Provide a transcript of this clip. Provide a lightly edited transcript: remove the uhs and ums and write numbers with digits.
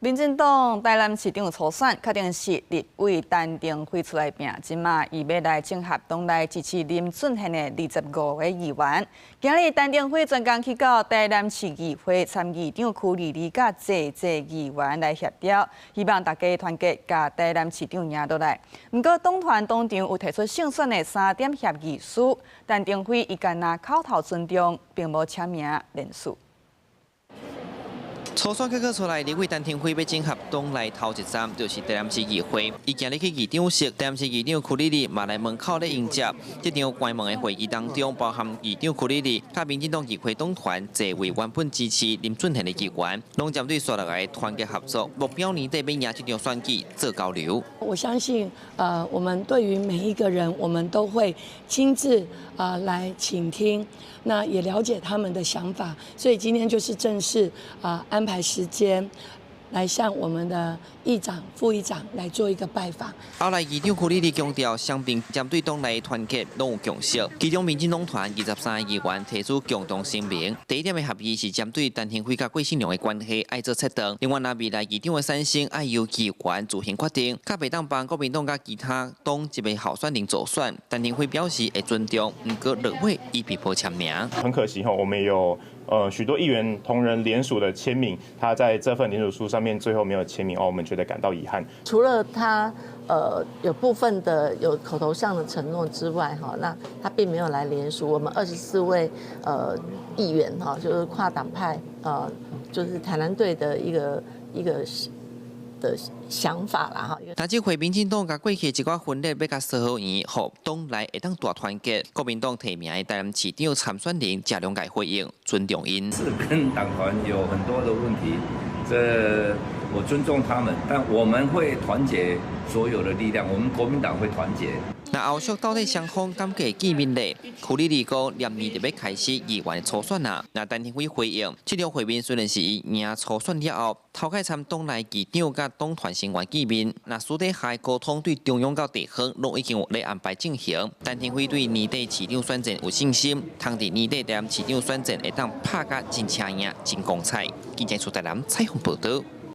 民进党台南市长初选，确定是立委陈定辉出来拼，即马伊要来整合党内支持林俊宪的25位议员。今日陈定辉专工去到台南市议会参议长区里里甲济议员来协调，希望大家团结，甲台南市长赢倒来。不过党团党长有提出胜选的3点协议书，陈定辉伊干那口头尊重，并无签名联署。 初选结果出来，立委陈定辉要整合党内头一站，就是台南市议会。伊今日去议长室，台南市议长区里里嘛来门口咧迎接。这场关门的会议当中，包含议长区里里、甲民进党议会党团侪位原本支持林俊宪的议员，拢针对所落来团结合作，目标年底要赢这场选举做交流。我相信，我们对于每一个人，我们都会亲自来倾听，那也了解他们的想法。所以今天就是正式安排时间，来向我们的议长、副议长来做一个拜访。后来议长区里里强调，双边针对党内团结拢有共识。其中民进党团23个议员提出共同声明，第一点的合议是针对陈定辉甲郭信良的关系爱做切断。另外，未来议长的产生爱由议员自行决定，较袂当帮国民党甲其他党一位候选人做选。陈定辉表示会尊重，不过落尾伊并无签名。很可惜我们有。许多议员同仁联署的签名，他在这份联署书上面最后没有签名我们觉得感到遗憾。除了他有部分的有口头上的承诺之外，那他并没有来联署。我们24位议员就是跨党派就是台南队的一个的想法啦哈。但这回民进党甲过去一寡分裂要甲说好圆，互党内会当大团结。国民党提名的台南市长参选人贾良改回应，尊重因。是跟党团有很多的问题，这我尊重他们，但我们会团结所有的力量，我们国民党会团结。那后续到底双方敢会见面咧？区里里讲连年就要开始议员的初选啊。那陈定辉回应，这场会面虽然是伊赢初选了后，头开参党内议长甲党团成员见面，那私底下沟通对中央到地方拢已经有咧安排进行。陈定辉对年底市长选战有信心，通伫年底台南市长选战会当拍甲真车赢、真光彩。记者出台南采访报道。